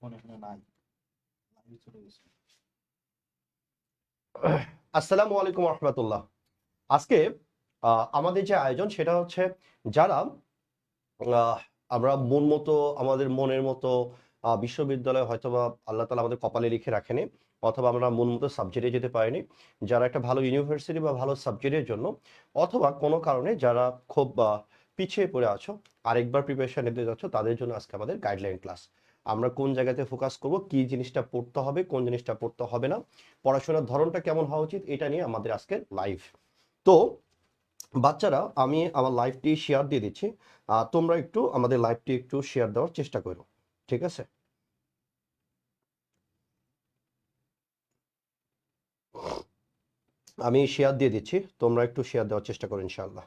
Phone এখানে নাই, লাইভে চলে গেছে। আসসালামু আলাইকুম রহমতুল্লাহ। আজকে আমাদের যে আয়োজন সেটা হচ্ছে যারা আহ, আমরা মন মতো আমাদের মনের মতো বিশ্ববিদ্যালয়ে হয়তোবা আল্লাহ তালা আমাদের কপালে লিখে রাখেনি, অথবা আমরা মন মতো সাবজেক্টে যেতে পারিনি, যারা একটা ভালো ইউনিভার্সিটি বা ভালো সাবজেক্টের জন্য, অথবা কোনো কারণে যারা খুব পিছিয়ে পড়ে আছো, আরেকবার প্রিপারেশন নিতে যাচ্ছ, তাদের জন্য আজকে আমাদের গাইডলাইন ক্লাস। আমরা কোন জায়গাতে ফোকাস করব, কি জিনিসটা পড়তে হবে, কোন জিনিসটা পড়তে হবে না, পড়াশোনার ধরনটা কেমন হওয়া উচিত, এটা নিয়ে আমাদের আজকের লাইভ। তো বাচ্চারা, আমি আমার লাইভটি শেয়ার দিয়ে দিচ্ছি। তোমরা একটু আমাদের লাইভটি একটু শেয়ার দেওয়ার চেষ্টা করো, ঠিক আছে? আমি শেয়ার দিয়ে দিচ্ছি, তোমরা একটু শেয়ার দেওয়ার চেষ্টা করো ইনশাআল্লাহ।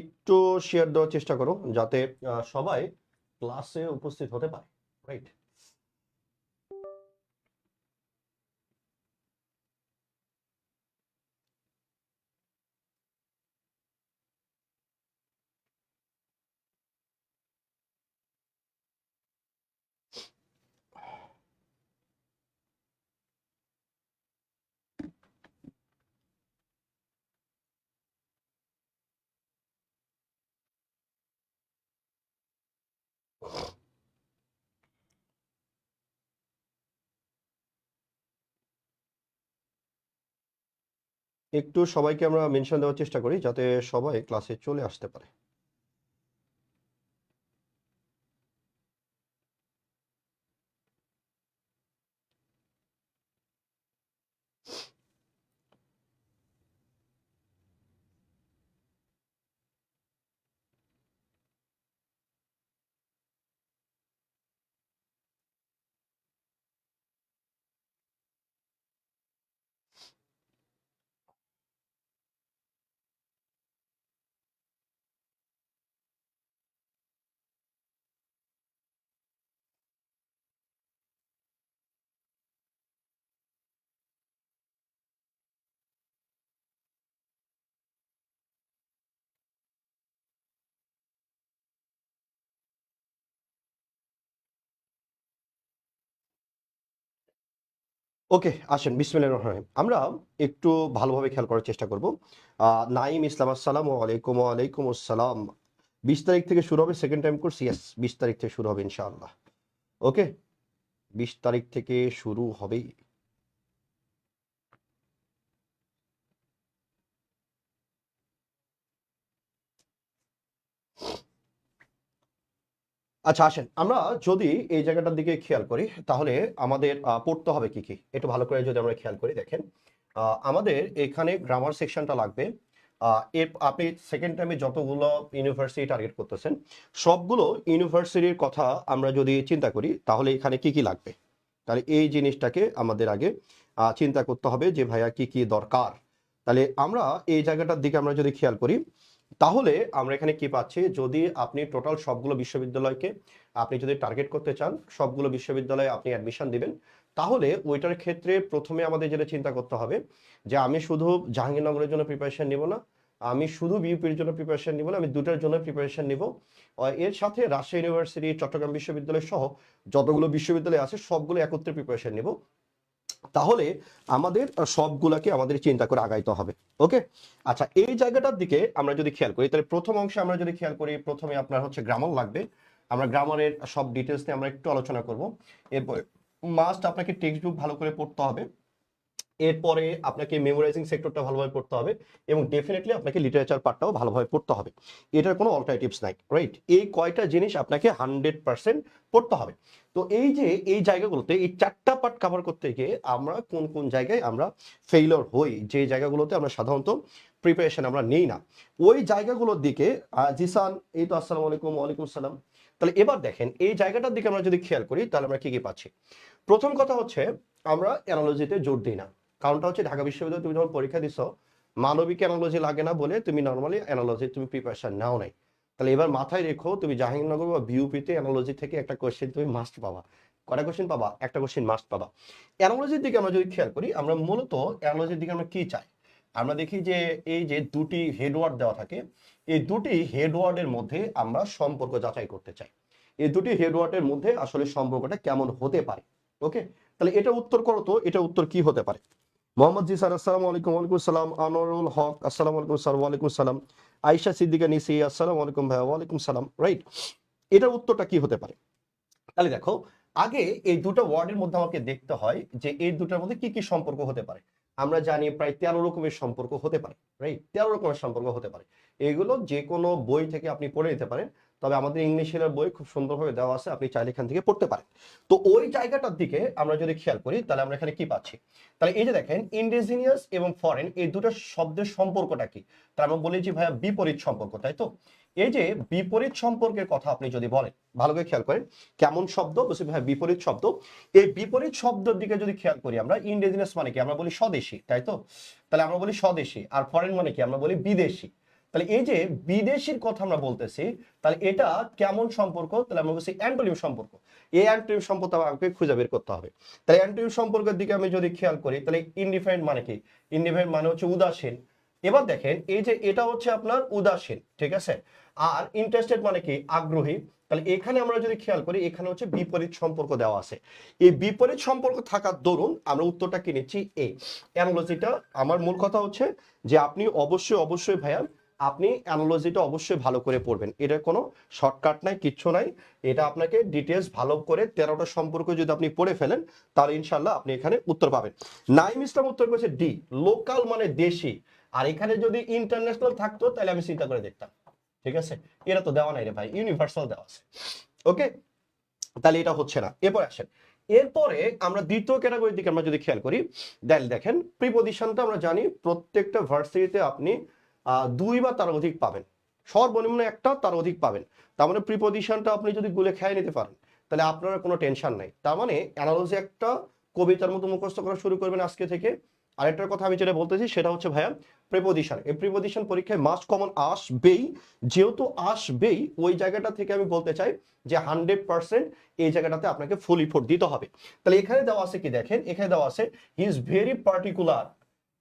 একটু শেয়ার দেওয়ার চেষ্টা করো যাতে সবাই ক্লাসে উপস্থিত হতে পারে, রাইট? একটু সবাইকে আমরা মেনশন দেওয়ার চেষ্টা করি যাতে সবাই ক্লাসে চলে আসতে পারে। ওকে, আসেন বিসমিল্লাহির রহমানির রহিম। আমরা একটু ভালোভাবে খেয়াল করার চেষ্টা করব। নাইম ইসলাম, আসসালামু আলাইকুম। ওয়ালাইকুম আসসালাম। 20 তারিখ থেকে শুরু হবে সেকেন্ড টাইম কোর্স। ইয়েস, 20 তারিখ থেকে শুরু হবে ইনশাআল্লাহ। ওকে, 20 তারিখ থেকে শুরু হবে। আচ্ছা, আসেন আমরা যদি এই জায়গাটার দিকে খেয়াল করি, তাহলে আমাদের পড়তে হবে কি কি একটু ভালো করে যদি আমরা খেয়াল করি। দেখেন, আমাদের এখানে গ্রামার সেকশনটা লাগবে। এর আপনি সেকেন্ড টাইমে যতগুলো ইউনিভার্সিটি টার্গেট করতেছেন, সবগুলো ইউনিভার্সিটির কথা আমরা যদি চিন্তা করি, তাহলে এখানে কি কি লাগবে। তাহলে এই জিনিসটাকে আমাদের আগে চিন্তা করতে হবে যে ভাইয়া কি কি দরকার। তাহলে আমরা এই জায়গাটার দিকে আমরা যদি খেয়াল করি, তাহলে আমরা এখানে কি পাচ্ছি, যদি আপনি টোটাল সবগুলো বিশ্ববিদ্যালয়কে আপনি যদি টার্গেট করতে চান, সবগুলো বিশ্ববিদ্যালয়ে আপনি অ্যাডমিশন দিবেন, তাহলে ওইটার ক্ষেত্রে প্রথমে আমাদের যেটা চিন্তা করতে হবে যে আমি শুধু জাহাঙ্গীরনগরের জন্য প্রিপারেশন নিব না, আমি শুধু বিউপির জন্য প্রিপারেশন নিব না, আমি দুটার জন্য প্রিপারেশন নিব। এর সাথে রাজশাহী ইউনিভার্সিটি, চট্টগ্রাম বিশ্ববিদ্যালয় সহ যতগুলো বিশ্ববিদ্যালয় আছে সবগুলো একত্রে প্রিপারেশন নিব। তাহলে আমাদের সবগুলাকে আমাদের চিন্তা করে আগাইতে হবে। ওকে, আচ্ছা, এই জায়গাটার দিকে আমরা যদি খেয়াল করি, তাহলে প্রথম অংশে আমরা যদি খেয়াল করি, প্রথমে আপনার হচ্ছে গ্রামার লাগবে। আমরা গ্রামারের সব ডিটেলস নিয়ে আমরা একটু আলোচনা করব। এরপরে মাস্ট আপনাকে টেক্সট বুক ভালো করে পড়তে হবে। এরপরে আপনাকে মেমোরাইজিং সেক্টরটা ভালোভাবে পড়তে হবে, এবং ডেফিনেটলি আপনাকে লিটারেচার পার্টটাও ভালোভাবে পড়তে হবে। এটার কোনো অল্টারনেটিভস নাই, রাইট? এই কয়টা জিনিস আপনাকে 100% পড়তে হবে। তো এই যে এই জায়গাগুলোতে এই 4টা পার্ট কভার করতে গিয়ে আমরা কোন কোন জায়গায় আমরা ফেইলিওর হই, যে জায়গাগুলোতে আমরা সাধারণত প্রিপারেশন আমরা নেই না, ওই জায়গাগুলোর দিকে জিসান, এই তো আসসালামু আলাইকুম। ওয়ালাইকুম আসসালাম। তাহলে এবার দেখেন, এই জায়গাটার দিকে আমরা যদি খেয়াল করি, তাহলে আমরা কি কি পাচ্ছি। প্রথম কথা হচ্ছে, আমরা অ্যানালজিতে জোর দিই না। কারণটা হচ্ছে, ঢাকা বিশ্ববিদ্যালয়ে তুমি যখন পরীক্ষা দিছো, মানবিক অ্যানালজি লাগে না বলে তুমি নর্মালি অ্যানালজি তুমি প্রিপারেশন নাও নাই। তাহলে এবার মাথায় রেখো, তুমি জাহাঙ্গীরনগর বা বিউপিতে অ্যানালজি থেকে একটা কোয়েশ্চেন তুমি মাস্ট পাবা। কয়টা কোশ্চেন পাবা? একটা কোশ্চেন মাস্ট পাবা। অ্যানালজির দিকে আমরা যদি খেয়াল করি, আমরা মূলত অ্যানালজির দিকে আমরা কি চাই? আমরা দেখি যে এই যে দুটি হেডওয়ার্ড দেওয়া থাকে, এই দুটি হেডওয়ার্ডের মধ্যে আমরা সম্পর্ক যাচাই করতে চাই। এই দুটি হেডওয়ার্ডের মধ্যে আসলে সম্পর্কটা কেমন হতে পারে। ওকে, তাহলে এটা উত্তর করো তো, এটা উত্তর কি হতে পারে? মোহাম্মদ জি স্যার আসসালামু আলাইকুম। ওয়ালাইকুম আসসালাম। আনোয়ারুল হক আসসালামু আলাইকুম স্যার। ওয়ালাইকুম সালাম। আয়েশা সিদ্দিকা নিসি আসসালামু আলাইকুম ভাইয়া। ওয়ালাইকুম সালাম। রাইট, এটার উত্তরটা কি হতে পারে? তাহলে দেখো, আগে এই দুটো ওয়ার্ডের মধ্যে আমাকে দেখতে হয় যে এই দুটার মধ্যে কি কি সম্পর্ক হতে পারে। আমরা জানি প্রায় 13 রকমের সম্পর্ক হতে পারে, রাইট? 13 রকমের সম্পর্ক হতে পারে। এগুলো যে কোনো বই থেকে আপনি পড়ে নিতে পারেন, তবে আমাদের ইংলিশের বই খুব সুন্দরভাবে দেওয়া আছে, আপনি চাইলে এখান থেকে পড়তে পারেন। তো ওই জায়গাটার দিকে আমরা যদি খেয়াল করি, তাহলে আমরা এখানে কি পাচ্ছি? তাহলে এই যে দেখেন, ইন্ডিজিনিয়াস এবং ফরেন এই দুটো শব্দের সম্পর্কটা কি? তাহলে আমরা বলি যে ভাইয়া বিপরীত সম্পর্ক, তাই তো? এই যে বিপরীত সম্পর্কের কথা আপনি যদি বলেন, ভালো করে খেয়াল করেন, কেমন শব্দ বলছি ভাই? বিপরীত শব্দ। এই বিপরীত শব্দের দিকে যদি খেয়াল করি, আমরা ইন্ডিজিনাস মানে কি? আমরা বলি স্বদেশী, তাই তো? তাহলে আমরা বলি স্বদেশী। আর ফরেন মানে কি? আমরা বলি বিদেশি। তাহলে এই যে বিদেশির কথা আমরা বলতেছি, তাহলে এটা কেমন সম্পর্ক? তাহলে আমরা বলছি অ্যান্টোনিম সম্পর্ক। এই অ্যান্টোনিম সম্পর্ক আমাকে খুঁজে বের করতে হবে। তাহলে অ্যান্টোনিম সম্পর্কের দিকে আমি যদি খেয়াল করি, তাহলে ইনডিফারেন্ট মানে কি? ইনডিফারেন্ট মানে হচ্ছে উদাসীন। এবার দেখেন, এই যে এটা হচ্ছে আপনার উদাসীন, ঠিক আছে? আর ইন্টারেস্টেড মানে কি? আগ্রহী। তাহলে এখানে আমরা যদি খেয়াল করি, এখানে হচ্ছে বিপরীত সম্পর্ক দেওয়া আছে। এই বিপরীত সম্পর্ক থাকার দরুন আমরা উত্তরটা কি নিচ্ছি? এ। অ্যানালজিটা, আমার মূল কথা হচ্ছে যে আপনি অবশ্যই ভাইয়া, আপনি অ্যানালজিটা অবশ্যই ভালো করে পড়বেন। এটা কোনো শর্টকাট নাই, কিচ্ছু নাই। এটা আপনাকে ডিটেলস ভালো করে 13টা সম্পর্ক যদি আপনি পড়ে ফেলেন, তাহলে ইনশাল্লাহ আপনি এখানে উত্তর পাবেন। নাইম ইসলাম উত্তর করেছে ডি, লোকাল মানে দেশি। আর এখানে যদি ইন্টারন্যাশনাল থাকতো, তাহলে আমি চিন্তা করে দেখতাম। ঠিক আছে, এটা তো দেওয়া নাই রে ভাই, ইউনিভার্সাল দেওয়া আছে। ওকে, তাহলে এটা হচ্ছে না। এরপর আসেন, এরপরে আমরা দ্বিতীয় ক্যাটাগরির দিকে আমরা যদি খেয়াল করি, দেখেন প্রিপজিশনটা আমরা জানি প্রত্যেকটা ভার্সিটিতে আপনি 2 বা তার অধিক পাবেন, সর্বনিম্ন একটা, তার অধিক পাবেন। তার মানে প্রিপজিশনটা আপনি যদি গুলে খেয়ে নিতে পারেন, তাহলে আপনার কোনো টেনশন নাই। তার মানে অ্যানালজি একটা কবিতার মতো মুখস্থ করা শুরু করবেন আজকে থেকে। আরেকটার কথা আমি যেটা বলতেছি সেটা হচ্ছে ভাইয়া প্রিপজিশন। এই প্রিপজিশন পরীক্ষায় মাস্ট কমন আসবেই। যেহেতু আসবেই, ওই জায়গাটা থেকে আমি বলতে চাই যে 100% এই জায়গাটাতে আপনাকে ফুল ইফোর্ট দিতে হবে। তাহলে এখানে দেওয়া আছে কি? দেখেন, এখানে দেওয়া আছে he is very particular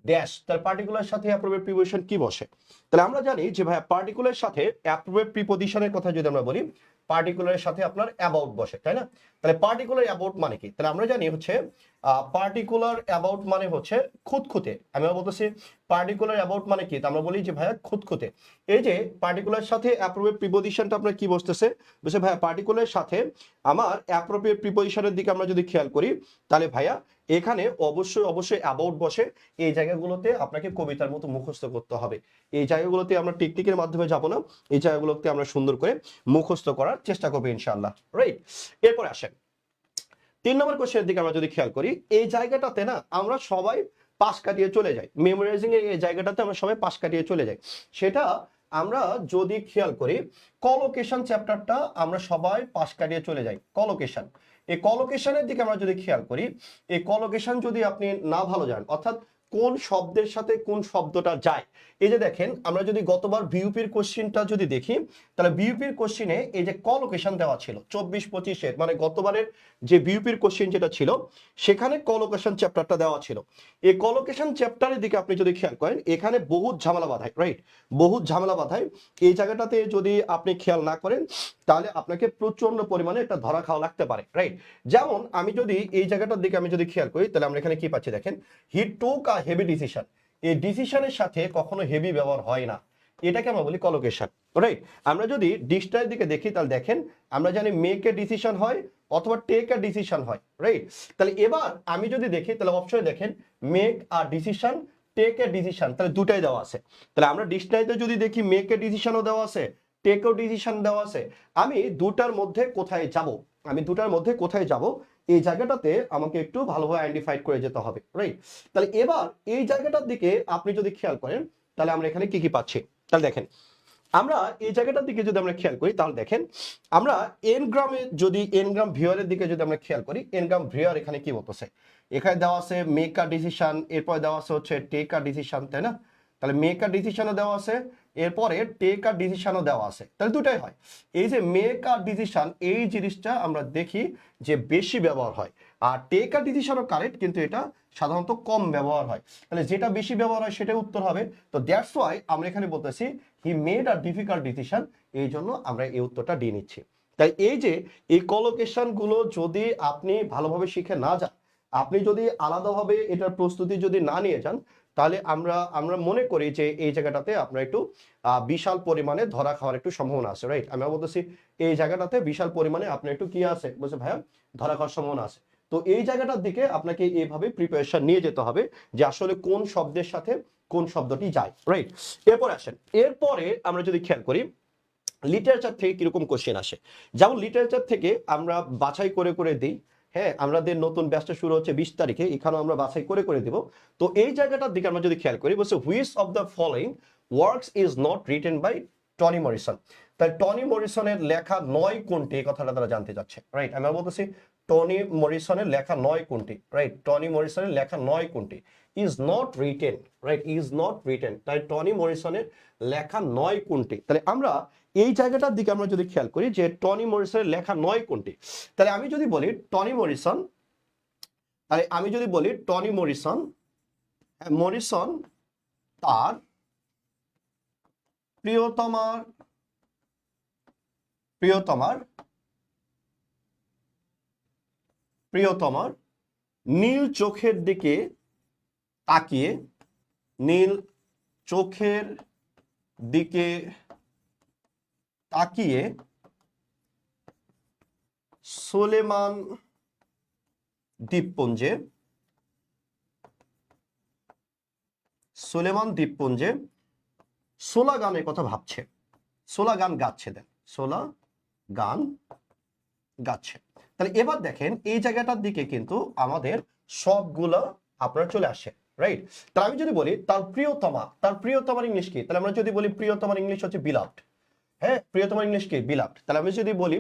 dash. তার পার্টিকুলার সাথে অ্যাপ্রোপ্রিয়েট প্রিপজিশন কি বসে? তাহলে আমরা জানি যে ভাইয়া পার্টিকুলার সাথে অ্যাপ্রোপ্রিয়েট প্রিপজিশনের কথা যদি আমরা বলি, পার্টিকুলারের সাথে আপনার অ্যাবাউট বসে, তাই না? তাহলে পার্টিকুলার অ্যাবাউট মানে কি? তাহলে আমরা জানি হচ্ছে পার্টিকুলার অ্যাবাউট মানে হচ্ছে খুঁতখুঁতে। আমি বলতেছি পার্টিকুলার অ্যাবাউট মানে কি? আমরা বলি যে ভাইয়া খুঁতখুঁতে। এই যে পার্টিকুলার সাথে অ্যাপ্রোপ্রিয়েট প্রিপজিশনটা আপনার কি বসতেছে? বলছে ভাইয়া পার্টিকুলার সাথে আমার অ্যাপ্রোপ্রিয়েট প্রিপজিশনের দিকে আমরা যদি খেয়াল করি, তাহলে ভাইয়া এখানে অবশ্যই অ্যাবাউট বসে। এই জায়গাগুলোতে আপনাকে কবিতার মতো মুখস্থ করতে হবে। এই জায়গাগুলোতে আমরা টেকনিকের মাধ্যমে যাব না, এই জায়গাগুলোতে আমরা সুন্দর করে মুখস্থ করার চেষ্টা করবো ইনশাআল্লাহ। রাইট, এরপরে আসেন 3 নম্বর কোশ্চেনের দিকে আমরা যদি খেয়াল করি, এই জায়গাটাতে না আমরা সবাই পাশ কাটিয়ে চলে যাই। মেমোরাইজিং এর এই জায়গাটাতে আমরা সবাই পাশ কাটিয়ে চলে যাই। সেটা আমরা যদি খেয়াল করি, কলোকেশন চ্যাপ্টারটা আমরা সবাই পাশ কাটিয়ে চলে যাই। কলোকেশন, এই কলোকেশনের দিকে আমরা যদি খেয়াল করি, এই কলোকেশন যদি আপনি না ভালো জানেন, অর্থাৎ কোন শব্দের সাথে কোন শব্দটা যায়। এই যে দেখেন, আমরা যদি গতবার বিউপির কোশ্চিনটা যদি দেখি, তাহলে বিউপির কোশ্চিনে এই যে কলোকেশন দেওয়া ছিল 24-25-এর, মানে গতবারের যে বিউপির কোশ্চিন যেটা ছিল, সেখানে কলোকেশন চ্যাপ্টারটা দেওয়া ছিল। এই কলোকেশন চ্যাপ্টারের দিকে আপনি যদি খেয়াল করেন, এখানে বহুত ঝামেলা বাঁধায়, রাইট? বহুত ঝামেলা বাঁধায়। এই জায়গাটাতে যদি আপনি খেয়াল না করেন, তাহলে আপনাকে প্রচন্ড পরিমাণে একটা ধরা খাওয়া লাগতে পারে, রাইট? যেমন আমি যদি এই জায়গাটার দিকে আমি যদি খেয়াল করি, তাহলে আমরা এখানে কি পাচ্ছি? দেখেন, হি টুক আ হেভি ডিসিশন। এই ডিসিশনের সাথে কখনো হেভি ব্যবহার হয় না, এটাকে আমরা বলি কলোকেশন, রাইট? আমরা যদি ডিকশনারির দিকে দেখি, তাহলে দেখেন আমরা জানি মেক এ ডিসিশন হয় অথবা টেক আ ডিসিশন হয়, রাইট? তাহলে এবার আমি যদি দেখি, তাহলে অপশনে দেখেন make a decision, take a decision, তাহলে দুটাই দেওয়া আছে। তাহলে আমরা ডিকশনারিতে যদি দেখি মেক এ ডিসিশনও দেওয়া আছে, টেক ও ডিসিশন দেওয়া আছে। আমি দুটার মধ্যে কোথায় যাব? এই জায়গাটাতে আমাকে একটু ভালোভাবে আইডেন্টিফাই করে যেতে হবে, রাইট? তাহলে এবার এই জায়গাটার দিকে আপনি যদি খেয়াল করেন, তাহলে আমরা এখানে কি কি পাচ্ছি? তাহলে দেখেন, আমরা এই জায়গাটার দিকে যদি আমরা খেয়াল করি, তাহলে দেখেন আমরা এনগ্রামে যদি এনগ্রাম ভিউয়ারের দিকে যদি আমরা খেয়াল করি, এনগ্রাম ভিউয়ার এখানে কি বলতেছে? এখানে দেওয়া আছে মেক আ ডিসিশন, এরপর দেওয়া আছে হচ্ছে টেক আ ডিসিশন, তাই না? তাহলে মেক আ ডিসিশনও দেওয়া আছে, এরপরে টেক আ ডিসিশনও দেওয়া আছে, তাহলে দুটাই হয়। এই যে মেক আ ডিসিশন এই জিনিসটা আমরা দেখি যে বেশি ব্যবহার হয়, আর টেক আ ডিসিশনও কারেক্ট, কিন্তু এটা সাধারণত কম ব্যবহার হয়। তাহলে যেটা বেশি ব্যবহার হয় সেটাই উত্তর হবে। তো দ্যাটস ওয়াই আমরা এখানে বলতেছি he made a difficult decision, এই জন্য আমরা এই উত্তরটা দিয়ে নিচ্ছি। তাই এই যে এই কলোকেশন গুলো যদি আপনি ভালোভাবে শিখে না যান, আপনি যদি আলাদাভাবে এটার প্রস্তুতি যদি না নিয়ে যান, তাহলে আমরা মনে করি যে এই জায়গাটাতে আপনার একটু বিশাল পরিমাণে ধরা খাওয়ার একটু সম্ভাবনা আছে, রাইট? আমি বলতেছি এই জায়গাটাতে বিশাল পরিমাণে আপনার একটু কি আছে বলছে ভাইয়া ধরা খাওয়ার সম্ভাবনা আছে। তো এই জায়গাটার দিকে আপনাকে এইভাবে প্রিপারেশন নিয়ে যেতে হবে যে আসলে কোন শব্দের সাথে কোন শব্দটি যায়, রাইট? এরপরে আসেন, এরপরে আমরা যদি খেয়াল করি লিটারেচার থেকে কিরকম কোশ্চেন আসে। যেমন লিটারেচার থেকে আমরা বাছাই করে করে দিই, হ্যাঁ, আমাদের নতুন ব্যাচটা শুরু হচ্ছে 20 তারিখে, এখানেও আমরা বাছাই করে করে দিব। তো এই জায়গাটার দিকে আমরা যদি খেয়াল করি, বলছে which of the following works is not written by Toni Morrison. তাই টনি মরিসনের লেখা নয় কোনটি, এই কথাটা তারা জানতে চাচ্ছে, রাইট? আমরা বলতেছি টনি মরিসনের লেখা নয় কোনটি, রাইট? টনি মরিসনের লেখা নয় কোনটি, is not written, right? Is not written, তাই টনি মরিসনের লেখা নয় কোনটি। তাহলে আমরা এই জায়গাটার দিকে আমরা যদি খেয়াল করি যে টনি মরিসনের লেখা নয় কোনটি, তাহলে আমি যদি বলি টনি মরিসন, তাহলে আমি যদি বলি টনি মরিসন, মরিসন তার প্রিয়তমার প্রিয়তমার প্রিয়তমার নীল চোখের দিকে তাকিয়ে, নীল চোখের দিকে তাকিয়ে সোলেমান দ্বীপপুঞ্জে সোলা গানের কথা ভাবছে, সোলা গান গাচ্ছে, দেন সোলা গান গাচ্ছে। তাহলে এবার দেখেন এই জায়গাটার দিকে কিন্তু আমাদের সবগুলো আপনারা চলে আসে, রাইট? তাহলে আমি যদি বলি তার প্রিয়তমার ইংলিশ কি, তাহলে আমরা যদি বলি প্রিয়তমার ইংলিশ হচ্ছে বিলাভড, হ্যাঁ, প্রিয়তমার ইংলিশ কি বিলাভড। তাহলে আমি যদি বলি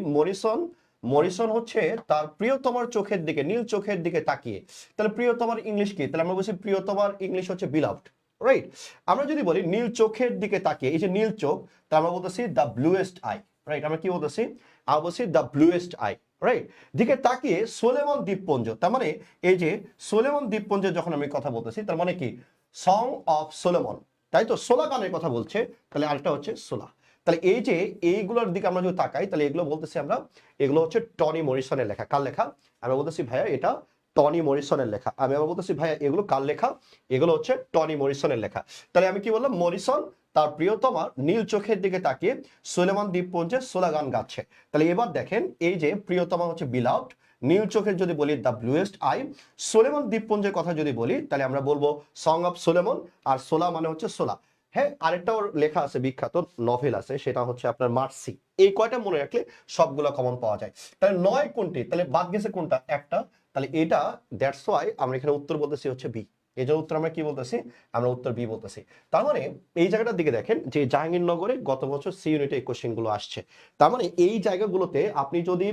মরিসন হচ্ছে তার প্রিয়তমার চোখের দিকে, নীল চোখের দিকে তাকিয়ে, তাহলে প্রিয়তমার ইংলিশ কি, তাহলে আমরা বলছি প্রিয়তমার ইংলিশ হচ্ছে বিলাভড, রাইট? আমরা যদি বলি নীল চোখের দিকে তাকিয়ে, এই যে নীল চোখ, তাহলে আমরা বলতেছি দ্য ব্লুয়েস্ট আই, রাইট? আমরা কি বলতেছি, আমরা বলছি দ্য ব্লুয়েস্ট আই, রাইট? দিকে তাকিয়ে সোলেমন দ্বীপপুঞ্জ, তার মানে এই যে সোলেমন দ্বীপপুঞ্জের যখন আমি কথা বলতেছি, তার মানে কি সং অফ সোলেমন, তাই তো? সোলা গানের কথা বলছে, তাহলে আরেকটা হচ্ছে সোলা। তাহলে এই যে এইগুলোর দিকে আমরা যদি তাকাই, তাহলে এগুলো বলতেছি আমরা, এগুলো হচ্ছে টনি মরিসনের লেখা। কার লেখা? আমরা বলতেছি ভাইয়া এটা টনি মরিসনের লেখা। আমি আবার বলতেছি ভাইয়া এগুলো কার লেখা? এগুলো হচ্ছে টনি মরিসনের লেখা। তাহলে আমি কি বললাম, মরিসন তার প্রিয়তমার নীল চোখের দিকে তাকিয়ে সোলেমান দ্বীপপুঞ্জে সোলা গান গাচ্ছে। তাহলে এবার দেখেন এই যে প্রিয়তমা হচ্ছে বিলাভড, নীল চোখের যদি বলি দ্য ব্লুয়েস্ট আই, সোলেমন দ্বীপপুঞ্জের কথা যদি বলি তাহলে আমরা বলবো সং অফ সোলেমন, আর সোলা মানে হচ্ছে সোলা। হ্যাঁ, আরেকটাও লেখা আছে, বিখ্যাত নভেল আছে, সেটা হচ্ছে আপনার মার্সি। এই কয়টা মনে রাখলে সবগুলো কমন পাওয়া যায়। তাহলে নয় কোনটি, তাহলে বাদ গেছে কোনটা? একটা। তাহলে এটা দ্যাটস ওয়াই আমরা এখানে উত্তর বলতেছি হচ্ছে বি। এই যে উত্তর আমরা কি বলতেছি, আমরা উত্তর বি বলতেছি। তার মানে এই জায়গাটার দিকে দেখেন যে জাহাঙ্গীরনগরে গত বছর সি ইউনিটে এই কোশ্চেন গুলো আসছে। তার মানে এই জায়গাগুলোতে আপনি যদি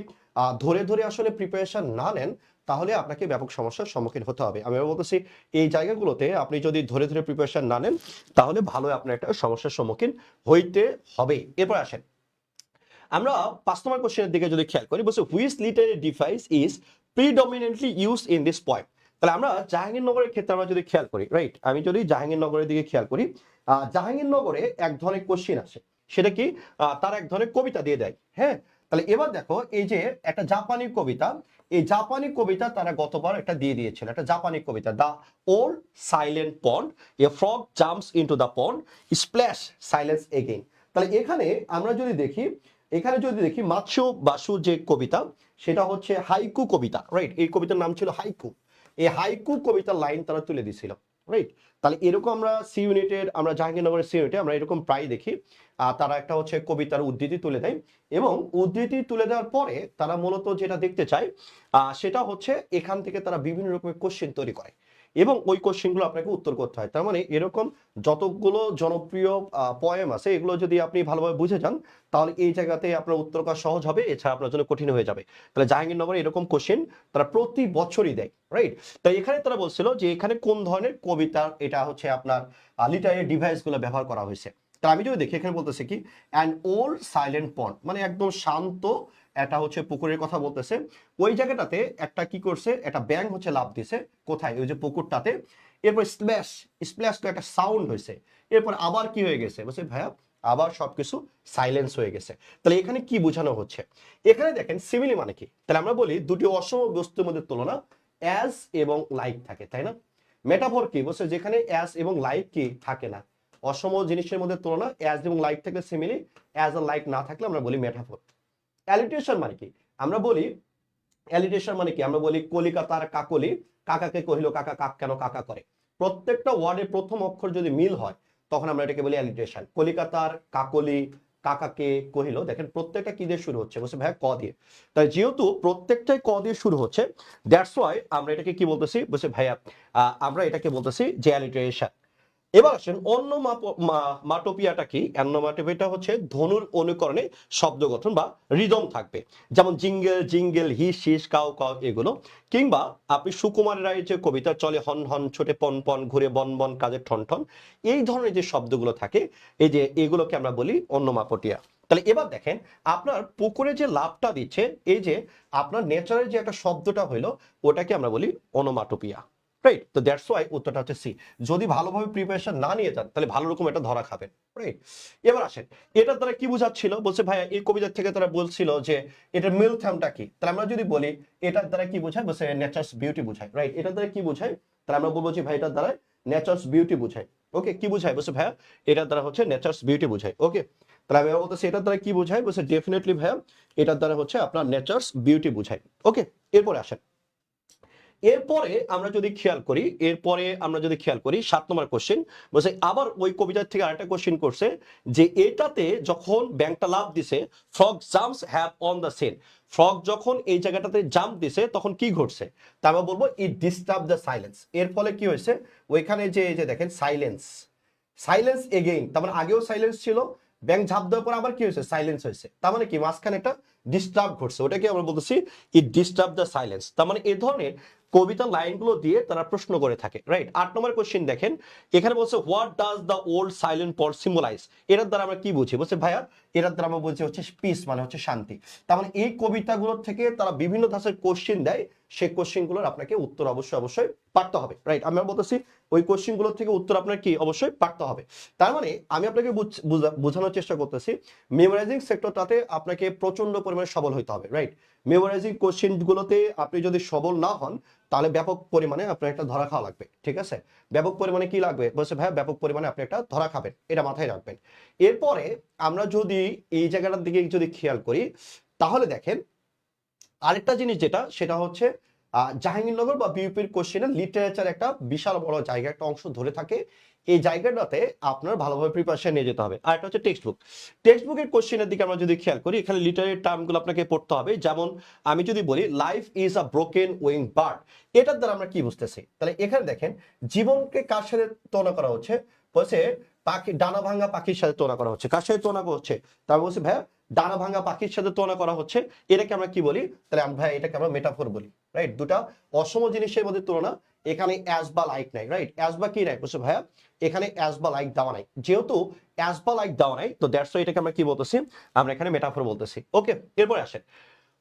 ধরে ধরে আসলে প্রিপারেশন না নেন, তাহলে আপনাকে ব্যাপক সমস্যার সম্মুখীন হতে হবে। আমি বলতেছি এই জায়গাগুলোতে আপনি যদি ধরে ধরে প্রিপারেশন না নেন, তাহলে ভালো আপনার একটা সমস্যার সম্মুখীন হইতে হবে। এরপর আসেন আমরা 5 নম্বর কোশ্চেনের দিকে যদি খেয়াল করি, বলছে which literary device is predominantly used in this poem. তাহলে আমরা জাহাঙ্গীরনগরের ক্ষেত্রে আমরা যদি খেয়াল করি, রাইট? আমি যদি জাহাঙ্গীরনগরের দিকে খেয়াল করি, জাহাঙ্গীরনগরে এক ধরনের কোশ্চেন আসে, সেটা কি তার এক ধরনের কবিতা দিয়ে দেয়, হ্যাঁ? তাহলে এবার দেখো এই যে একটা জাপানি কবিতা, এই জাপানি কবিতা তারা গতবার একটা দিয়ে দিয়েছিল, একটা জাপানি কবিতা, the old silent pond, a frog jumps into the pond, splash silence again. তাহলে এখানে আমরা যদি দেখি, মাৎসু বাসু যে কবিতা, সেটা হচ্ছে হাইকু কবিতা, রাইট? এই কবিতার নাম ছিল হাইকু। এই হাইকু কবিতার লাইন তারা তুলে দিয়েছিল, রাইট? তাহলে এরকম আমরা সি ইউনিটের, আমরা জাহাঙ্গীরনগরের সি ইউনিটে আমরা এরকম প্রায় দেখি। তারা একটা হচ্ছে কবিতার উদ্ধৃতি তুলে দেয়, এবং উদ্ধৃতি তুলে দেওয়ার পরে তারা মূলত যেটা দেখতে চায় সেটা হচ্ছে এখান থেকে তারা বিভিন্ন রকমের কোশ্চেন তৈরি করে, এবং ওই কোশ্চেনগুলো আপনাকে উত্তর করতে হয়। তার মানে এরকম যতগুলো জনপ্রিয় পয়েম আছে, এগুলো যদি আপনি ভালোভাবে বুঝে যান, তাহলে এই জায়গাতে আপনার উত্তর করা সহজ হবে, এছাড়া আপনার জন্য কঠিন হয়ে যাবে। তাহলে জাহাঙ্গীরনগরে এরকম কোশ্চেন তারা প্রতি বছরই দেয়, রাইট? তাই এখানে তারা বলছিল যে এখানে কোন ধরনের কবিতা, এটা হচ্ছে আপনার লিটারি ডিভাইস গুলো ব্যবহার করা হয়েছে। তা আমি যদি দেখি এখানে বলতেছে কি অ্যান ওল্ড সাইলেন্ট পন্ড, মানে একদম শান্ত একটা হচ্ছে পুকুরের কথা বলতেছে। ওই জায়গাটাতে একটা কি করছে, একটা ব্যাঙ হচ্ছে লাফ দিছে কোথায়, ওই যে পুকুরটাতে। এরপর স্প্ল্যাশ স্প্ল্যাশ করে একটা সাউন্ড হয়েছে। এরপর আবার কি হয়ে গেছে, বলছে ভাইয়া আবার সবকিছু সাইলেন্স হয়ে গেছে। তাহলে এখানে কি বোঝানো হচ্ছে, এখানে দেখেন সিমিলি মানে কি, তাহলে আমরা বলি দুটি অসম বস্তুর মধ্যে তুলনা অ্যাজ এবং লাইক থাকে, তাই না? মেটাফর কি বলছে, যেখানে অ্যাজ এবং লাইক কি থাকে না, অসম জিনিসের মধ্যে তুলনা অ্যাজ এবং লাইক থাকলে সিমিলি, অ্যাজ আর লাইক না থাকলে আমরা বলি মেটাফর। অ্যালিটেশন মানে কি, আমরা বলি অ্যালিটেশন মানে কি, আমরা বলি কলিকাতার কাকলি কাকাকে কহিল কাকা কাক কেন কাকা করে। প্রত্যেকটা ওয়ার্ডের প্রথম অক্ষর যদি মিল হয় তখন আমরা এটাকে বলি অ্যালিটেশন। কলিকাতার কাকলি কাকাকে কহিল, দেখেন প্রত্যেকটা কি দিয়ে শুরু হচ্ছে, বলছে ভাইয়া ক দিয়ে। তাই যেহেতু প্রত্যেকটাই ক দিয়ে শুরু হচ্ছে, দ্যাটস ওয়াই আমরা এটাকে কি বলতেছি, বলছে ভাইয়া আমরা এটাকে বলতেছি যে অ্যালিটেশন। এবার আসেন অন্য মাটোপিয়াটা কি, অ্যানোমাটোপিয়াটা হচ্ছে ধনুর অনুকরণে শব্দ গঠন বা রিদম থাকবে, যেমন জিঙ্গেল জিঙ্গেল হিস হিস কাউ কাউ এগুলো। কিংবা আপনি সুকুমার রায়ের যে কবিতা চলে হন হন ছোটে পন পন ঘুরে বন বন কাজে ঠন ঠন, এই ধরনের যে শব্দগুলো থাকে, এই যে এগুলোকে আমরা বলি অন্যমাপটিয়া। তাহলে এবার দেখেন আপনার পুকুরে যে লাভটা দিচ্ছে, এই যে আপনার নেচারের যে একটা শব্দটা হইলো, ওটাকে আমরা বলি অনোমাটোপিয়া, রাইট? তো দ্যাটস ওয়াই উত্তরটা হচ্ছে সি। যদি ভালোভাবে প্রিপারেশন না নিয়ে যান তাহলে ভালো রকম এটা ধরা খাবেন, রাইট? এবার আসেন এটার দ্বারা কি বোঝাচ্ছিল, বলছে ভাইয়া এই কবিতার থেকে তারা বলছিল যে এটার মিল থামটা কি, তাহলে আমরা যদি বলি এটার দ্বারা কি বোঝায়, বলছে নেচার্স বিউটি বোঝায়, রাইট? এটার দ্বারা কি বোঝায়, তাহলে আমরা বলবো যে ভাই এটার দ্বারা নেচার্স বিউটি বোঝায়। ওকে, কি বোঝায়, বলছে ভাইয়া এটার দ্বারা হচ্ছে নেচার্স বিউটি বোঝায়। ওকে, তাহলে আমি বলতেছি এটার দ্বারা কি বোঝায়, বলছে ডেফিনেটলি ভাইয়া এটার দ্বারা হচ্ছে আপনার নেচার্স বিউটি বোঝায়। ওকে, এরপরে আসেন এরপরে আমরা যদি খেয়াল করি, এরপরে আমরা যদি খেয়াল করি 7 নম্বর কোশ্চেন, বলছে আবার ওই কবিতার থেকে আরেকটা কোশ্চেন করছে যে এটাতে যখন ব্যাংকটা লাভ দিছে, frog jumps have on the Sen, frog যখন এই জায়গাটাতে জাম্প দিছে তখন কি ঘটছে, তা আমরা বলবো ইট ডিস্টার্ব দ্য সাইলেন্স। এর ফলে কি হয়েছে, ওইখানে যে এই যে দেখেন সাইলেন্স, সাইলেন্স এগেইন, তার মানে আগেও সাইলেন্স ছিল, ব্যাংক ঝাঁপ দেওয়ার পর আবার কি হয়েছে, সাইলেন্স হয়েছে, তার মানে কি মাঝখানে একটা ডিস্টার্ব ঘটছে, ওটাকে আমরা বলতেছি ইট ডিস্টার্ব দ্য সাইলেন্স। তার মানে এই ধরনের কবিতার লাইনগুলো দিয়ে তারা প্রশ্ন করে থাকে, রাইট? 8 নম্বর কোশ্চেন দেখেন, এখানে বলছে what does the old silent pod symbolise, এটার দ্বারা আমরা কি বুঝি, বলছে ভাইয়া এটার দ্বারা আমরা বলছি হচ্ছে পিস, মানে হচ্ছে শান্তি। তার মানে এই কবিতাগুলোর থেকে তারা বিভিন্ন ধাঁচের কোশ্চেন দেয়, সেই কোশ্চেনগুলোর আপনাকে উত্তর অবশ্যই অবশ্যই পারতে হবে, রাইট? আমরা বলতেছি ওই কোশ্চেনগুলোর থেকে উত্তর আপনার কি অবশ্যই পারতে হবে। তার মানে আমি আপনাকে বোঝানোর চেষ্টা করতেছি মেমোরাইজিং সেক্টরটাতে আপনাকে প্রচন্ড পরিমাণে সবল হইতে হবে, রাইট? মেমোরাইজিং কোশ্চেনগুলোতে আপনি যদি সবল না হন তাহলে ব্যাপক পরিমাণে আপনার একটা ধরা খাওয়া লাগবে, ঠিক আছে? ব্যাপক পরিমাণে কি লাগবে, বলছে ভাইয়া ব্যাপক পরিমাণে আপনি একটা ধরা খাবেন, এটা মাথায় রাখবেন। এরপরে আমরা যদি এই জায়গাটার দিকে যদি খেয়াল করি তাহলে দেখেন আরেকটা জিনিস যেটা, সেটা হচ্ছে জাহাঙ্গীরনগর বা বিউপির কোশ্চেনে লিটারেচার একটা বিশাল বড় জায়গা, একটা অংশ ধরে থাকে। এই জায়গাটাতে আপনার ভালোভাবে প্রিপারেশন নিয়ে যেতে হবে। আর একটা হচ্ছে টেক্সট বুক, টেক্সট বুকের কোশ্চেনের দিকে আমরা যদি খেয়াল করি, এখানে লিটারেরি টার্মগুলো আপনাকে পড়তে হবে। যেমন আমি যদি বলি life is a broken wing bird, এটার দ্বারা আমরা কি বুঝতেছি, তাহলে এখানে দেখেন জীবনকে কার সাথে তুলনা করা হচ্ছে, বলছে পাখি, ডানা ভাঙা পাখির সাথে তুলনা করা হচ্ছে, কার সাথে তুলনা করা হচ্ছে, তার বলছে ভাইয়া ডানা ভাঙা পাখির সাথে তুলনা করা হচ্ছে, এটাকে আমরা কি বলি, তাহলে ভাই এটাকে আমরা মেটাফোর বলি, রাইট? দুটা অসম জিনিসের মধ্যে তুলনা, এখানে অ্যাজ বা লাইক নাই, রাইট? অ্যাজ বা কি নাই, বলছে ভাইয়া এখানে অ্যাজ বা লাইক দেওয়া নাই, যেহেতু অ্যাজ বা লাইক দেওয়া নাই তো দ্যাটস ওয়াই এটাকে আমরা কি বলতেছি, আমরা এখানে মেটাফোর বলতেছি। ওকে, এরপরে আসেন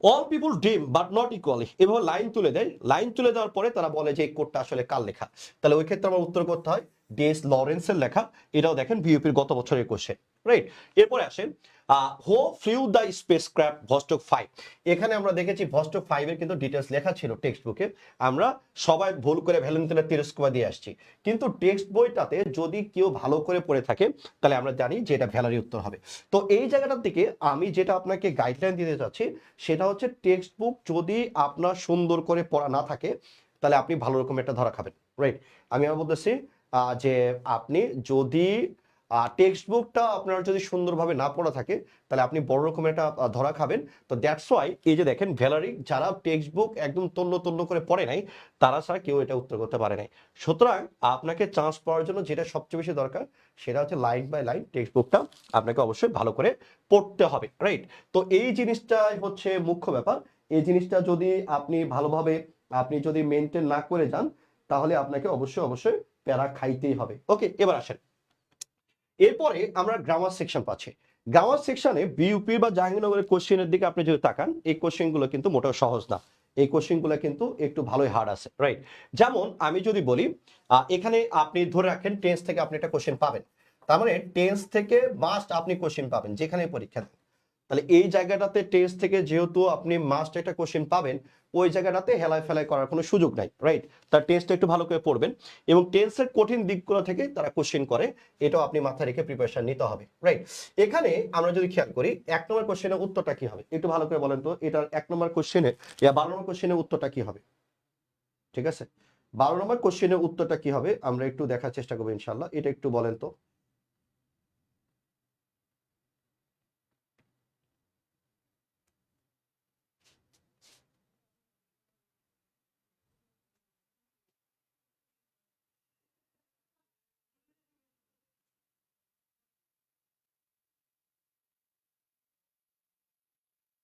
all people dream but not equally, এভাবে লাইন তুলে দেয়, লাইন তুলে দেওয়ার পরে তারা বলে যে এই কোডটা আসলে কার লেখা, তাহলে ওই ক্ষেত্রে আমার উত্তর করতে হয় ডি.এস. লরেন্সের লেখা। এটাও দেখেন বিউপির গত বছরের কোশ্চেন, রাইট? এরপরে আসেন হো ফ্লিউ দ্য স্পেসক্রাফট ভস্টক 5, এখানে আমরা দেখেছি ভস্টক 5 এর কিন্তু ডিটেলস লেখা ছিল টেক্সট বুকে, আমরা সবাই ভুল করে ভ্যালেন্টিনের তিরস্কার দিয়ে আসছি, কিন্তু টেক্সট বইটাতে যদি কেউ ভালো করে পড়ে থাকে তাহলে আমরা জানি যে এটা ভ্যালারি উত্তর হবে। তো এই জায়গাটার দিকে আমি যেটা আপনাকে গাইডলাইন দিতে চাচ্ছি সেটা হচ্ছে টেক্সট বুক যদি আপনার সুন্দর করে পড়া না থাকে তাহলে আপনি ভালো রকম একটা ধরা খাবেন, রাইট? আমি আমার বলতেছি যে আপনি যদি টেক্সট বুকটা আপনার যদি সুন্দরভাবে না পড়া থাকে তাহলে আপনি বড় রকমের একটা ধরা খাবেন। তো দ্যাটস ওয়াই এই যে দেখেন ভ্যালারি যারা টেক্সট বুক একদম তন্ন তন্ন করে পড়ে নাই তারা ছাড়া কেউ এটা উত্তর করতে পারে নাই। সুতরাং আপনাকে চান্স পাওয়ার জন্য যেটা সবচেয়ে বেশি দরকার সেটা হচ্ছে লাইন বাই লাইন টেক্সট বুকটা আপনাকে অবশ্যই ভালো করে পড়তে হবে, রাইট? তো এই জিনিসটাই হচ্ছে মুখ্য ব্যাপার। এই জিনিসটা যদি আপনি ভালোভাবে আপনি যদি মেনটেন না করে যান তাহলে আপনাকে অবশ্যই অবশ্যই প্যারা খাইতেই হবে। ওকে, এবার আসেন এরপরে আমরা গ্রামার সেকশন পাচ্ছি। গ্রামার সেকশনে বিইউপি বা জাহাঙ্গীরনগরের কোশ্চেনের দিকে আপনি যদি তাকান, এই কোশ্চেনগুলো কিন্তু মোটেও সহজ না। এই কোশ্চেনগুলো কিন্তু একটু ভালোই হার্ড আছে, রাইট? যেমন আমি যদি বলি এখানে আপনি ধরে রাখেন টেন্স থেকে আপনি একটা কোশ্চেন পাবেন, তার মানে টেন্স থেকে মাস্ট আপনি কোশ্চেন পাবেন যেখানে পরীক্ষা দেন। তাহলে এই জায়গাটাতে টেস্ট থেকে যেহেতু আপনি মাস্ট একটা কোশ্চেন পাবেন, ওই জায়গাটাতে হেলায় ফেলায় করার কোনো সুযোগ নাই, রাইট? তার টেস্টটা একটু ভালো করে পড়বেন এবং টেন্সের কঠিন দিকগুলো থেকে তারা কোশ্চেন করে, এটাও আপনি মাথায় রেখে প্রিপারেশন নিতে হবে, রাইট? এখানে আমরা যদি খেয়াল করি 1 নম্বর কোশ্চেনের উত্তরটা কি হবে একটু ভালো করে বলেন তো। এটার 1 নম্বর কোশ্চেনে 12 নম্বর কোশ্চেনের উত্তরটা কি হবে? ঠিক আছে, 12 নম্বর কোশ্চেনের উত্তরটা কি হবে আমরা একটু দেখার চেষ্টা করবো ইনশাল্লাহ। এটা একটু বলেন তো।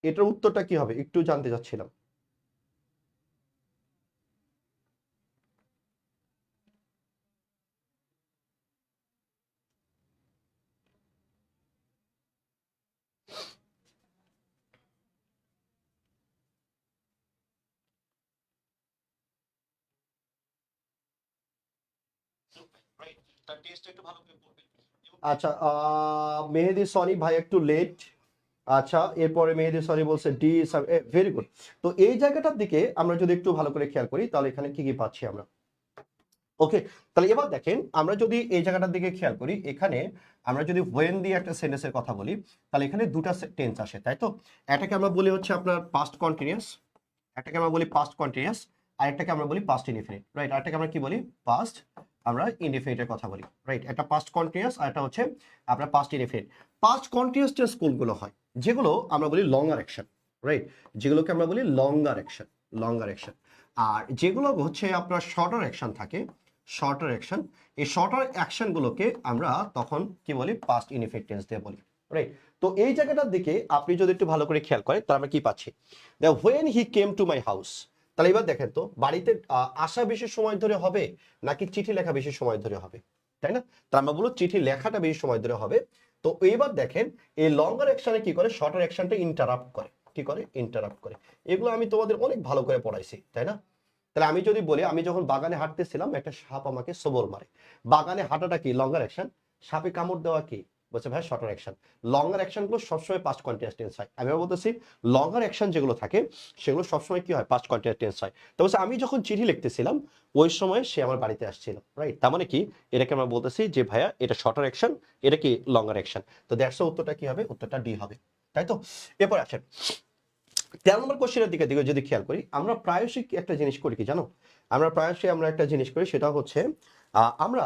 এটার উত্তরটা কি হবে একটু জানতে চাচ্ছিলাম। আচ্ছা, মেহেদি সনি ভাই একটু লেট। আচ্ছা, এরপরে মেহেদি সনি বলছে ডি। Very good. তো এই জায়গাটার দিকে আমরা যদি একটু ভালো করে খেয়াল করি তাহলে এখানে কি কি পাচ্ছি আমরা। ওকে, তাহলে এবার দেখেন আমরা যদি এই জায়গাটার দিকে খেয়াল করি, এখানে আমরা যদি ওয়েন দিয়ে একটা সেন্টেন্সের কথা বলি তাহলে এখানে দুটা টেন্স আসে, তাই তো? এটাকে আমরা বলি হচ্ছে আপনার পাস্ট কন্টিনিউয়াস, একটাকে আমরা বলি পাস্ট কন্টিনিউয়াস, আর একটাকে আমরা বলি পাস্ট ইনডিফিনিট, রাইট? আরটাকে আমরা কি বলি? পাস্ট আমরা ইনডিফিনিটের কথা বলি, রাইট? একটা পাস্ট কন্টিনিউয়াস আর একটা হচ্ছে আপনার past indefinite. Past continuous tense কোনগুলো হয়? যেগুলো আমরা বলি লঙ্গার অ্যাকশন, রাইট? যেগুলোকে আমরা বলি লঙ্গার অ্যাকশন, লঙ্গার অ্যাকশন। আর যেগুলো হচ্ছে আপনার শর্টার অ্যাকশন থাকে, শর্টার অ্যাকশন, এই শর্টার অ্যাকশনগুলোকে আমরা তখন কি বলি? পাস্ট ইনডিফিনিট টেন্স দিয়ে বলি, রাইট? তো এই জায়গাটার দিকে আপনি যদি একটু ভালো করে খেয়াল করেন তাহলে আমরা কি পাচ্ছি? When he came to my house. তাহলে এবার দেখেন তো বাড়িতে আসা বেশি সময় ধরে হবে নাকি চিঠি লেখা বেশি সময় ধরে হবে, তাই না? তা আমরা বলবো চিঠি লেখাটা বেশি সময় ধরে হবে। তো এবার দেখেন এই লঙ্গার অ্যাকশনে কি করে? শর্টার অ্যাকশনটা ইন্টারাপ্ট করে। কি করে? ইন্টারাপ্ট করে। এগুলো আমি তোমাদের অনেক ভালো করে পড়াইছি, তাই না? তাহলে আমি যদি বলি আমি যখন বাগানে হাঁটতেছিলাম একটা সাপ আমাকে সবল মারে। বাগানে হাঁটাটা কি? লঙ্গার অ্যাকশন। সাপে কামড় দেওয়া কি? বলছে ভাই শর্টার অ্যাকশন। লঙ্গার অ্যাকশনগুলো সবসময় পাস্ট কন্টিনিউয়াস টেন্স হয়। আমি আবার বলতেছি লঙ্গার অ্যাকশন যেগুলো থাকে সেগুলো সবসময় কি হয়? পাস্ট কন্টিনিউয়াস টেন্স হয়। তো বলছে আমি যখন চিঠি লিখতেছিলাম ওই সময় সে আমার বাড়িতে আসছিল, রাইট? তার মানে কি? এটাকে আমরা বলতেছি যে ভাইয়া এটা শর্টার অ্যাকশন, এটা কি? লঙ্গার অ্যাকশন। তো দ্যাটস উত্তরটা কি হবে? উত্তরটা ডি হবে, তাই তো? এরপর আসেন 13 নম্বর কোশ্চেনের দিকে দিকে যদি খেয়াল করি আমরা প্রায়শই একটা জিনিস করি কি জানো? আমরা প্রায়শই একটা জিনিস করি সেটা হচ্ছে আমরা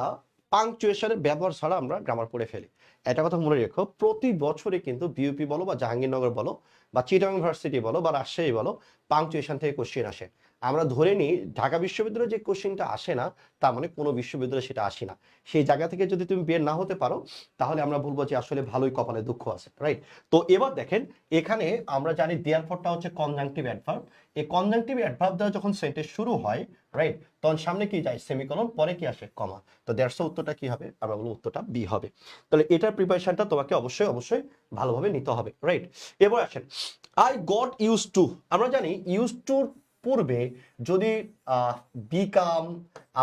পাংচুয়েশনের ব্যবহার ছাড়া আমরা গ্রামার পড়ে ফেলি। একটা কথা মনে রেখো, প্রতি বছরে কিন্তু বিউপি বলো বা জাহাঙ্গীরনগর বলো বা চিটাগাং ইউনিভার্সিটি বলো বা রাজশাহী বলো পাংচুয়েশন থেকে কোশ্চেন আসে। আমরা ধরে নিই ঢাকা বিশ্ববিদ্যালয়ে যে কোশ্চেনটা আসে না তার মানে কোনো বিশ্ববিদ্যালয়ে সেটা আসে না। সেই জায়গা থেকে যদি তুমি বের না হতে পারো তাহলে আমরা বলবো যে আসলে ভালোই কপালে দুঃখ আছে, রাইট? তো এবার দেখেন এখানে আমরা জানি দেয়ারফরটা হচ্ছে কনজাংটিভ অ্যাডভার্ব। এই কনজাংটিভ অ্যাডভার্ব দ্বারা যখন সেন্টেন্স শুরু হয়, রাইট, তখন সামনে কি যায়? সেমিকোলন, পরে কি আসে? কমা। তো দ্যাটস উত্তরটা কি হবে? আমরা বলবো উত্তরটা বি হবে। তাহলে এটার প্রিপারেশনটা তোমাকে অবশ্যই অবশ্যই ভালোভাবে নিতে হবে, রাইট? এবার আসেন আই গট ইউজ টু। আমরা জানি ইউজ টুর পূর্বে যদি বিকাম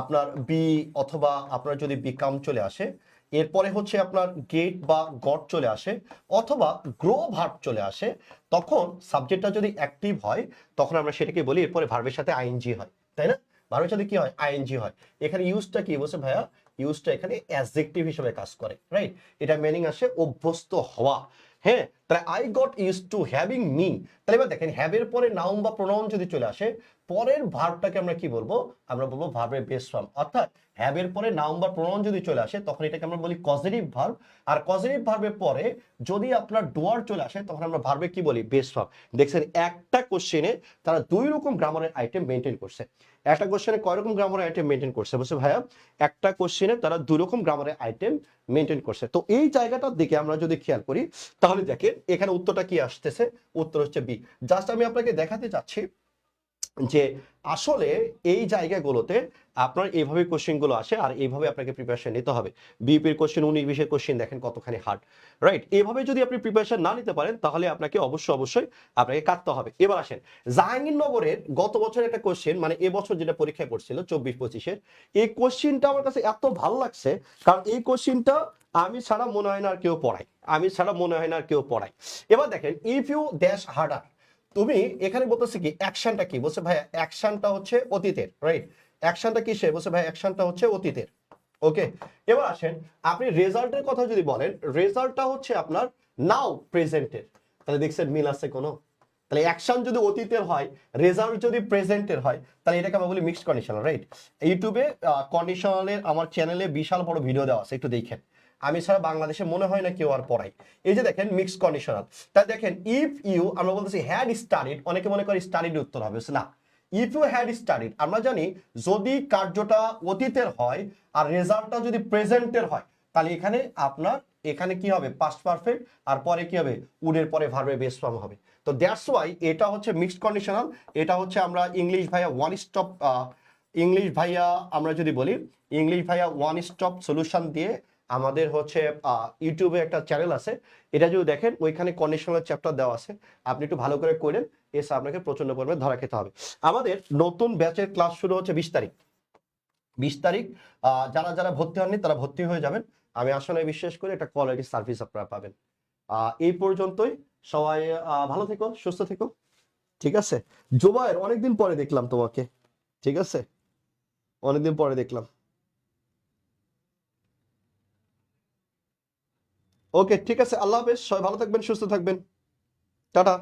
আপনার বি অথবা আপনার যদি বিকাম চলে আসে, এরপরে হচ্ছে আপনার গেট বা গট চলে আসে অথবা গ্রো ভার্ব চলে আসে, তখন সাবজেক্টটা যদি অ্যাক্টিভ হয় তখন আমরা সেটাকে বলি এরপরে ভার্বের সাথে আইএনজি হয়, তাই না? ভার্বের সাথে কি হয়? আইএনজি হয়। এখানে ইউজটা কি বলছে ভাইয়া? ইউজটা এখানে অ্যাডজেক্টিভ হিসেবে কাজ করে, রাইট? এটা মিনিং আসে অভ্যস্ত হওয়া। হ্যাঁ, তাহলে I got use to having me. তাহলে এবার দেখেন হ্যাভের পরে নাউন বা প্রোনাউন যদি চলে আসে পরের ভার্বটাকে আমরা কি বলবো? আমরা বলবো ভার্বের বেস ফর্ম। অর্থাৎ হ্যাভের পরে নাউন বা প্রোনাউন যদি চলে আসে তখন এটাকে আমরা বলি কজেটিভ ভার্ব। আর কজেটিভ ভার্বের পরে যদি আপনার ডুয়ার চলে আসে তখন আমরা ভার্বে কি বলি? Base form. দেখছেন একটা কোশ্চেনে তারা দুই রকম গ্রামারের আইটেম মেনটেন করছে। একটা কোশ্চেনে কয় রকম গ্রামারের আইটেম মেনটেন করছে? বলছে ভাইয়া একটা কোশ্চেনে তারা দুই রকম গ্রামারের আইটেম মেনটেন করছে। তো এই জায়গাটার দিকে আমরা যদি খেয়াল করি তাহলে দেখেন এখানে উত্তরটা কি আসতেছে? উত্তর হচ্ছে বি। জাস্ট আমি আপনাকে দেখাতে চাচ্ছি যে আসলে এই জায়গাগুলোতে আপনার এইভাবে কোশ্চেনগুলো আসে আর এইভাবে আপনাকে প্রিপারেশন নিতে হবে। বিপির কোশ্চেন 19-20 কোশ্চেন দেখেন কতখানি হার্ড, রাইট? এইভাবে যদি আপনি প্রিপারেশন না নিতে পারেন তাহলে আপনাকে অবশ্যই আপনাকে কাটতে হবে। এবার আসেন জাহাঙ্গীরনগরের গত বছর একটা কোশ্চেন, মানে এবছর যেটা পরীক্ষায় পড়ছিল 24-25-এর, এই কোশ্চেনটা আমার কাছে এত ভালো লাগছে, কারণ এই কোশ্চেনটা আমি ছাড়া মনে হয় না আর কেউ পড়ায়, আমি ছাড়া মনে হয় না আর কেউ পড়ায়। এবার দেখেন, ইফ ইউ ড্যাশ হার্ডার, তুমি এখানে বলতেছে কি অ্যাকশনটা কি, বলছে ভাই অ্যাকশনটা হচ্ছে অতীতের, রাইট? অ্যাকশনটা কিসে, বলছে ভাই অ্যাকশনটা হচ্ছে অতীতের। ওকে, এবার আসেন আপনি রেজাল্টের কথা যদি বলেন, রেজাল্টটা হচ্ছে আপনার নাও প্রেজেন্টের, তাহলে দেখছেন মিল আছে কোনো? তাহলে অ্যাকশন যদি অতীতের হয়, রেজাল্ট যদি প্রেজেন্টের হয়, তাহলে এটাকে আমরা বলি মিক্সড কন্ডিশনাল, রাইট? ইউটিউবে কন্ডিশনালের আমার চ্যানেলে বিশাল বড় ভিডিও দেওয়া আছে, একটু দেখেন। আমি ছাড়া বাংলাদেশে মনে হয় না কেউ আর পড়ায়। এই যে দেখেন মিক্সড কন্ডিশনাল, তাই দেখেন ইফ ইউ, আমরা বলতেছি হ্যাড স্টাডিড, অনেকে মনে করে স্টাডিড উত্তর হবে, না। ইফ ইউ হ্যাড স্টাডিড, আমরা জানি যদি কার্যটা অতীতের হয় আর রেজাল্টটা যদি প্রেজেন্টের হয়, তাহলে এখানে আপনার এখানে কি হবে, পাস্ট পারফেক্ট, আর পরে কি হবে, উডের পরে ভার্বের বেস ফর্ম হবে। তো দ্যাটস ওয়াই এটা হচ্ছে মিক্সড কন্ডিশনাল। এটা হচ্ছে আমরা ইংলিশ ভাইয়া ওয়ান স্টপ, ইংলিশ ভাইয়া আমরা যদি বলি, ইংলিশ ভাইয়া ওয়ান স্টপ সলিউশন দিয়ে আমাদের হচ্ছে ইউটিউবে একটা চ্যানেল আছে, এটা যদি দেখেন ওইখানে কন্ডিশনাল চ্যাপ্টার দেওয়া আছে, আপনি একটু ভালো করে করেন, এসে আপনাকে প্রচন্ড পরিমাণে ধরা খেতে হবে। আমাদের নতুন ব্যাচের ক্লাস শুরু হচ্ছে 20 তারিখ। 20 তারিখ যারা যারা ভর্তি হননি তারা ভর্তি হয়ে যাবেন। আমি আসলে বিশ্বাস করি একটা কোয়ালিটি সার্ভিস আপনারা পাবেন। এই পর্যন্তই, সবাই ভালো থেকো, সুস্থ থেকো, ঠিক আছে? জোবায়ের অনেকদিন পরে দেখলাম তোমাকে, ঠিক আছে, অনেকদিন পরে দেখলাম। ওকে, ঠিক আছে, আল্লাহ হাফেজ, সবাই ভালো থাকবেন, সুস্থ থাকবেন, টাটা।